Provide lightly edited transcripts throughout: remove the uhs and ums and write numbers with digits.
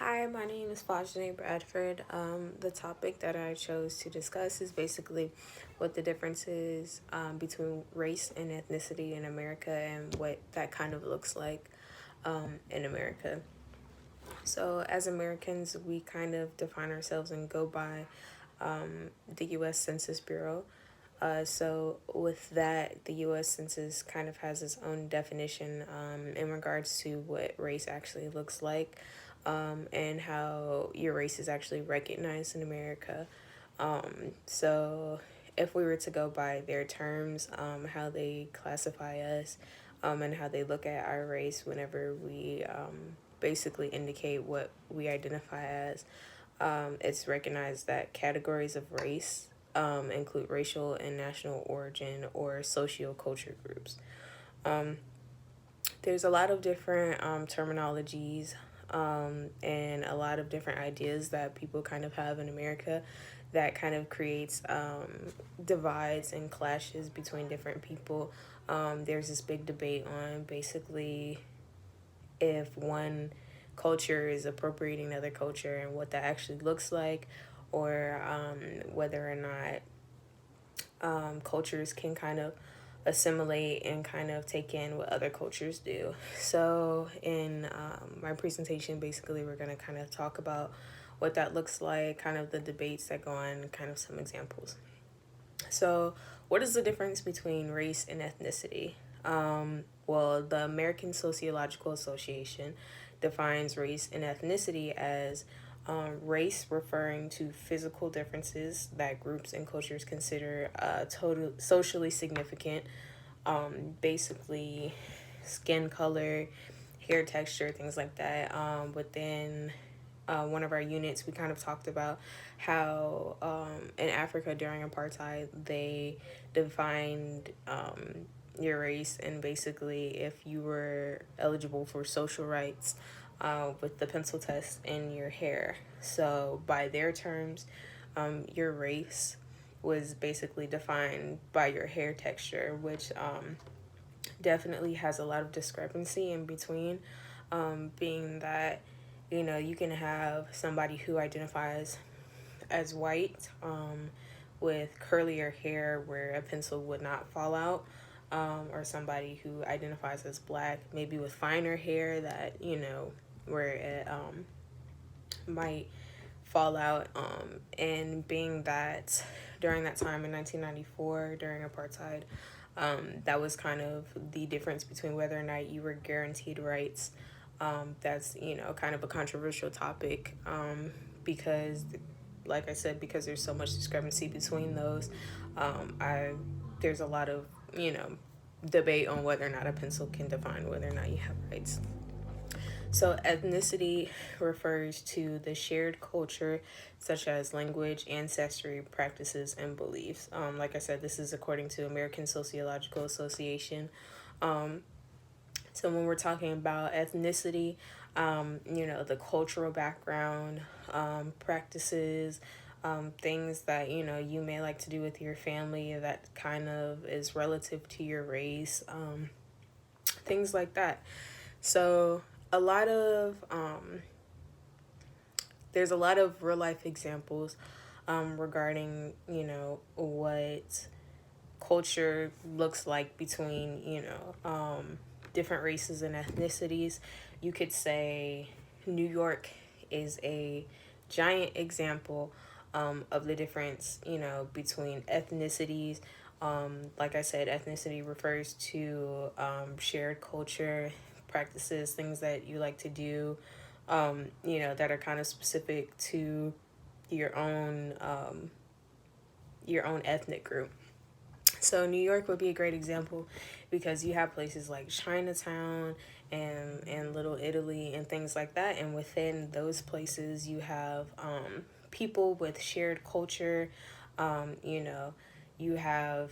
Hi, my name is Fajane Bradford. The topic that I chose to discuss is basically what the difference is between race and ethnicity in America and what that kind of looks like in America. So, as Americans, we kind of define ourselves and go by the U.S. Census Bureau. So, with that, the U.S. Census kind of has its own definition in regards to what race actually looks like and how your race is actually recognized in America. So, if we were to go by their terms, how they classify us, and how they look at our race whenever we basically indicate what we identify as, it's recognized that categories of race include racial and national origin or socio-culture groups. Um, there's a lot of different terminologies and a lot of different ideas that people kind of have in America that kind of creates divides and clashes between different people. There's this big debate on basically if one culture is appropriating another culture and what that actually looks like, or whether or not cultures can kind of assimilate and kind of take in what other cultures do. So, in my presentation, basically, we're going to kind of talk about what that looks like, kind of the debates that go on, kind of some examples. So, what is the difference between race and ethnicity? Well, the American Sociological Association defines race and ethnicity as race referring to physical differences that groups and cultures consider total socially significant, basically skin color, hair texture, things like that. Within one of our units, we kind of talked about how in Africa during apartheid, they defined your race and basically if you were eligible for social rights with the pencil test in your hair. So, by their terms, your race was basically defined by your hair texture, which definitely has a lot of discrepancy in between, being that you can have somebody who identifies as white with curlier hair where a pencil would not fall out, or somebody who identifies as black maybe with finer hair that where it might fall out, and being that during that time in 1994 during apartheid, that was kind of the difference between whether or not you were guaranteed rights. That's kind of a controversial topic, because like I said, because there's so much discrepancy between those, I there's a lot of debate on whether or not a pencil can define whether or not you have rights. So, ethnicity refers to the shared culture, such as language, ancestry, practices, and beliefs. Like I said, this is according to American Sociological Association. Um, so, when we're talking about ethnicity, the cultural background, practices, things that you may like to do with your family that kind of is relative to your race, things like that. So a lot of there's a lot of real life examples regarding what culture looks like between different races and ethnicities. You could say New York is a giant example of the difference between ethnicities. Like I said, ethnicity refers to shared culture, practices, things that you like to do, that are kind of specific to your own ethnic group. So New York would be a great example because you have places like Chinatown and Little Italy and things like that, and within those places you have people with shared culture. You have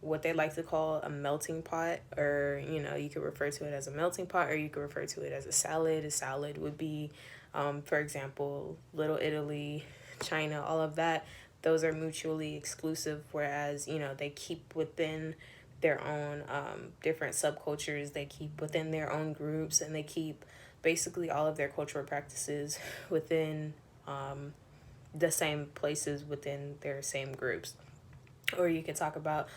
what they like to call a melting pot, or you could refer to it as a melting pot, or you could refer to it as a salad. A salad would be, for example, Little Italy, China, all of that. Those are mutually exclusive, whereas they keep within their own different subcultures. They keep within their own groups, and they keep basically all of their cultural practices within the same places within their same groups. Or you could talk about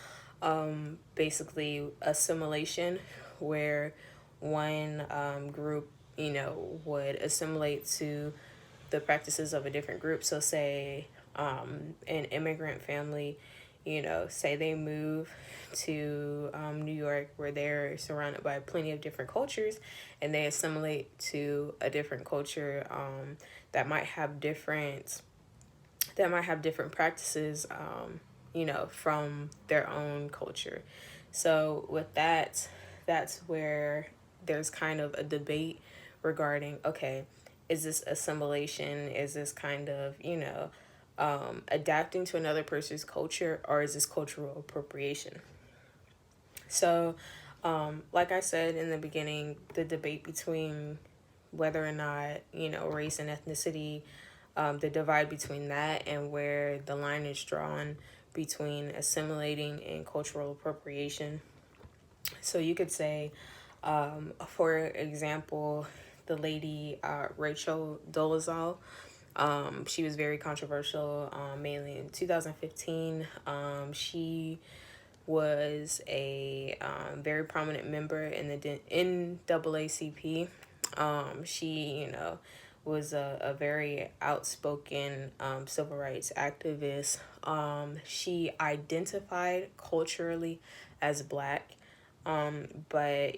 basically assimilation, where one group, would assimilate to the practices of a different group. So, say an immigrant family, say they move to New York, where they're surrounded by plenty of different cultures, and they assimilate to a different culture that might have different practices, from their own culture. So with that, that's where there's kind of a debate regarding, okay, is this assimilation? Is this kind of, adapting to another person's culture, or is this cultural appropriation? So, like I said in the beginning, the debate between whether or not, race and ethnicity, the divide between that and where the line is drawn between assimilating and cultural appropriation. So you could say, for example, the lady Rachel Dolezal, she was very controversial, mainly in 2015. She was a very prominent member in the NAACP. She, was a very outspoken civil rights activist. She identified culturally as Black, but,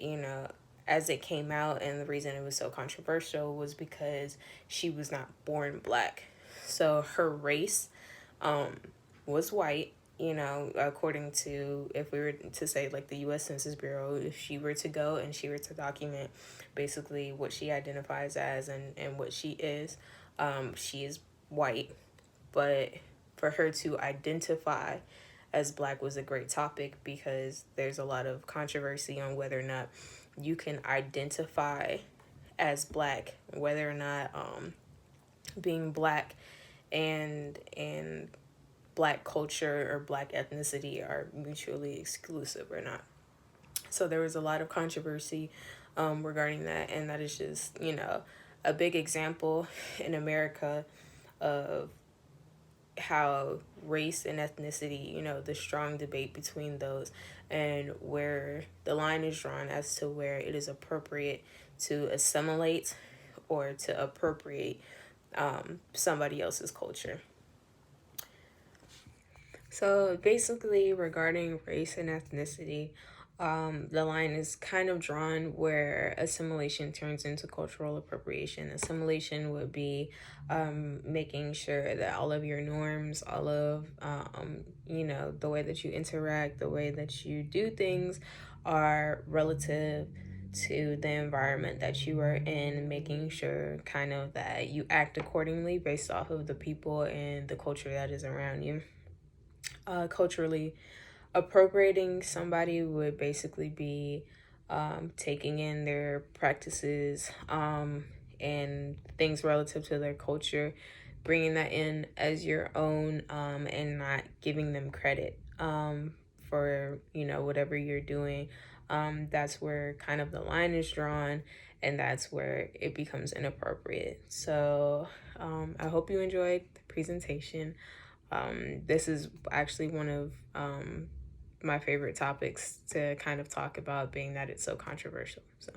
as it came out, and the reason it was so controversial was because she was not born Black. So her race was white, according to, if we were to say like the U.S. Census Bureau, if she were to go and she were to document basically what she identifies as and what she is white. But for her to identify as Black was a great topic, because there's a lot of controversy on whether or not you can identify as Black, whether or not being Black and Black culture or Black ethnicity are mutually exclusive or not. So there was a lot of controversy regarding that, and that is just, a big example in America of how race and ethnicity, the strong debate between those, and where the line is drawn as to where it is appropriate to assimilate or to appropriate somebody else's culture. So basically, regarding race and ethnicity, the line is kind of drawn where assimilation turns into cultural appropriation. Assimilation would be making sure that all of your norms, all of, the way that you interact, the way that you do things are relative to the environment that you are in, making sure kind of that you act accordingly based off of the people and the culture that is around you. Culturally appropriating somebody would basically be taking in their practices and things relative to their culture, bringing that in as your own, and not giving them credit for, whatever you're doing. That's where kind of the line is drawn, and that's where it becomes inappropriate. So I hope you enjoyed the presentation. This is actually one of my favorite topics to kind of talk about, being that it's so controversial. So